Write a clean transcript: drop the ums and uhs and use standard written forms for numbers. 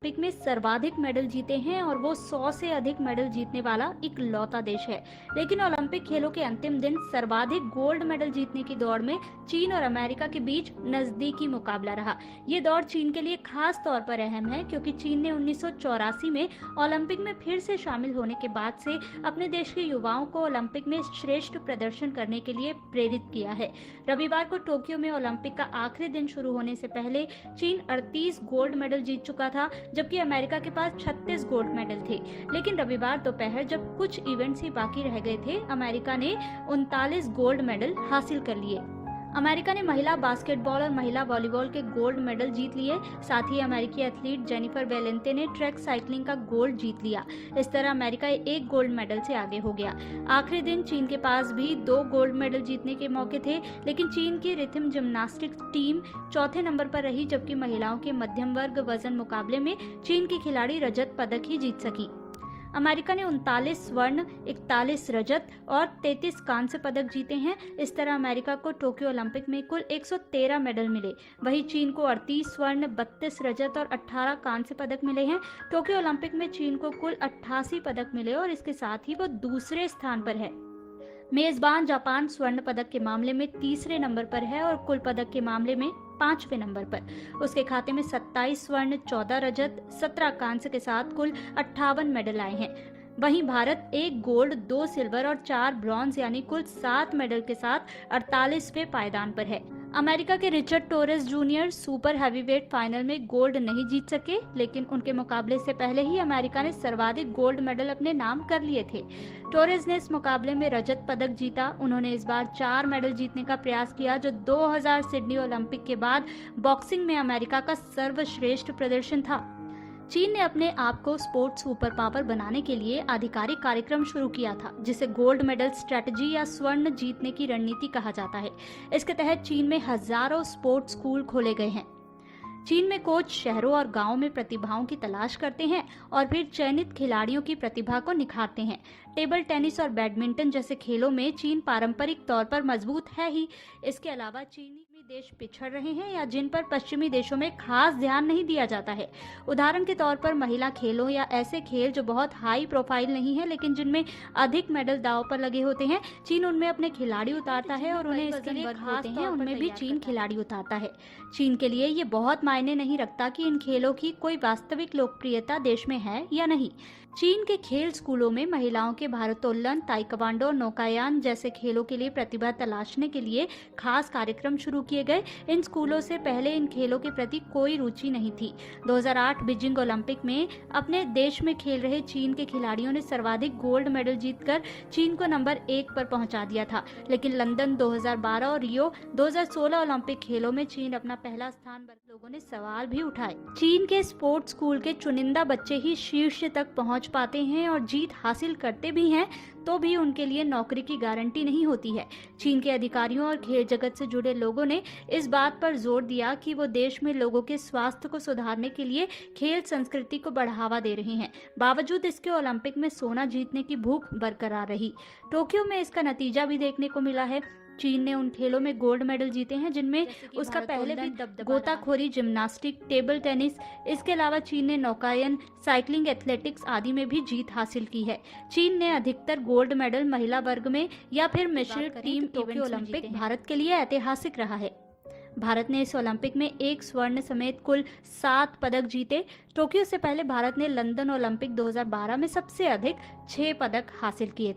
Olympic में सर्वाधिक medal जीते हैं और वो 100 से अधिक मेडल जीतने वाला इकलौता देश है। लेकिन ओलंपिक खेलों के अंतिम दिन सर्वाधिक गोल्ड मेडल जीतने की दौड़ में चीन और अमेरिका के बीच नजदीकी मुकाबला रहा। ये दौड़ चीन के लिए खास तौर पर अहम है क्योंकि चीन ने 1984 में ओलंपिक में फिर से शामिल होने के बाद से अपने देश के युवाओं को ओलंपिक में श्रेष्ठ प्रदर्शन करने के लिए प्रेरित किया है। रविवार को टोक्यो में ओलंपिक का आखिरी दिन शुरू होने से पहले चीन 38 गोल्ड मेडल जीत चुका था, जबकि अमेरिका के पास 36 गोल्ड मेडल थे। लेकिन रविवार दोपहर जब कुछ इवेंट्स ही बाकी रह गए थे, अमेरिका ने 39 गोल्ड मेडल हासिल कर लिए। अमेरिका ने महिला बास्केटबॉल और महिला वॉलीबॉल के गोल्ड मेडल जीत लिए। साथ ही अमेरिकी एथलीट जेनिफर वेलेंते ने ट्रैक साइकिलिंग का गोल्ड जीत लिया। इस तरह अमेरिका एक गोल्ड मेडल से आगे हो गया। आखिरी दिन चीन के पास भी 2 गोल्ड मेडल जीतने के मौके थे, लेकिन चीन की रिथम जिम्नास्टिक्स टीम चौथे नंबर पर रही, जबकि महिलाओं के मध्यम वर्ग वजन मुकाबले में चीन की खिलाड़ी रजत पदक ही जीत सकी। अमेरिका ने 39 स्वर्ण, 41 रजत और 33 कांस्य पदक जीते हैं। इस तरह अमेरिका को टोक्यो ओलंपिक में कुल 113 मेडल मिले। वहीं चीन को 38 स्वर्ण, 32 रजत और 18 कांस्य पदक मिले हैं। टोक्यो ओलंपिक में चीन को कुल 88 पदक मिले और इसके साथ ही वो दूसरे स्थान पर है। मेजबान जापान स्वर्ण पदक के मामले में तीसरे नंबर पर है और कुल पदक के मामले में 5वें नंबर पर। उसके खाते में 27 स्वर्ण, 14 रजत, 17 कांस्य के साथ कुल 58 मेडल आए हैं। वहीं भारत 1 गोल्ड, 2 सिल्वर और 4 ब्रॉन्ज यानी कुल 7 मेडल के साथ 48वें पायदान पर है। अमेरिका के Richard Torres junior super heavyweight final में गोल्ड नहीं जीत सके, लेकिन उनके मुकाबले से पहले ही अमेरिका ने सर्वाधिक गोल्ड मेडल अपने नाम कर लिए थे। टोरेस ने इस मुकाबले में रजत पदक जीता। उन्होंने इस बार 4 मेडल जीतने का प्रयास किया, जो 2000 सिडनी ओलंपिक के बाद बॉक्सिंग में अमेरिका का सर्वश्रेष्ठ प्रदर्शन था। चीन ने अपने आप को स्पोर्ट्स सुपर पावर बनाने के लिए आधिकारिक कार्यक्रम शुरू किया था, जिसे गोल्ड मेडल स्ट्रेटजी या स्वर्ण जीतने की रणनीति कहा जाता है। इसके तहत चीन में हजारों स्पोर्ट्स स्कूल खोले गए हैं। चीन में कोच शहरों और गांवों में प्रतिभाओं की तलाश करते हैं और फिर चयनित खिलाड़ियों की प्रतिभा को निखारते हैं। टेबल टेनिस और बैडमिंटन जैसे खेलों में चीन पारंपरिक तौर पर मजबूत है ही। इसके अलावा चीनी देश पिछड़ रहे हैं या जिन पर पश्चिमी देशों में खास ध्यान नहीं दिया जाता है। उदाहरण के तौर पर महिला खेलों या ऐसे खेल जो बहुत हाई प्रोफाइल नहीं है लेकिन जिनमें अधिक मेडल दांव पर लगे होते हैं, चीन उनमें अपने खिलाड़ी उतारता है और उन्हें इसके लिए खास हैं उनमें भी चीन खिलाड़ी उतारता है। चीन के लिए ये बहुत मायने नहीं रखता कि इन खेलों की कोई वास्तविक लोकप्रियता देश में है या नहीं। चीन के खेल स्कूलों में महिलाओं के भारोत्तोलन, ताइक्वांडो, नौकायान जैसे खेलों के लिए प्रतिभा तलाशने के लिए खास कार्यक्रम शुरू किए गए। इन स्कूलों से पहले इन खेलों के प्रति कोई रुचि नहीं थी। 2008 बीजिंग ओलंपिक में अपने देश में खेल रहे चीन के खिलाड़ियों ने सर्वाधिक गोल्ड मेडल जीतकर चीन को नंबर 1 पर पहुंचा दिया था। लेकिन लंदन 2012 और रियो 2016 ओलंपिक खेलों में चीन अपना पहला स्थान पर लोगों ने सवाल भी उठाए। चीन के स्पोर्ट्स स्कूल के चुनिंदा बच्चे ही शीर्ष तक पहुंच पाते हैं और जीत हासिल करते भी हैं, तो भी उनके लिए नौकरी की गारंटी नहीं होती है। चीन के अधिकारियों और खेल जगत से जुड़े लोगों ने इस बात पर जोर दिया कि वो देश में लोगों के स्वास्थ्य को सुधारने के लिए खेल संस्कृति को बढ़ावा दे रहे हैं। बावजूद इसके ओलंपिक में सोना जीतने की भूख बरकरार रही। टोक्यो में इसका नतीजा भी देखने को मिला है। चीन ने उन खेलों में गोल्ड मेडल जीते हैं जिनमें उसका पहले भी गोताखोरी, जिम्नास्टिक, टेबल टेनिस, इसके अलावा चीन ने नौकायन, साइकिलिंग, एथलेटिक्स आदि में भी जीत हासिल की है। चीन ने अधिकतर गोल्ड मेडल महिला वर्ग में या फिर मिश्रित टीम टोक्यो ओलंपिक भारत के लिए ऐतिहासिक रहा है। भारत ने इस ओलंपिक में 1 स्वर्ण समेत कुल 7 पदक जीते। टोक्यो से पहले भारत ने लंदन ओलंपिक 2012 में सबसे अधिक 6 पदक हासिल किए।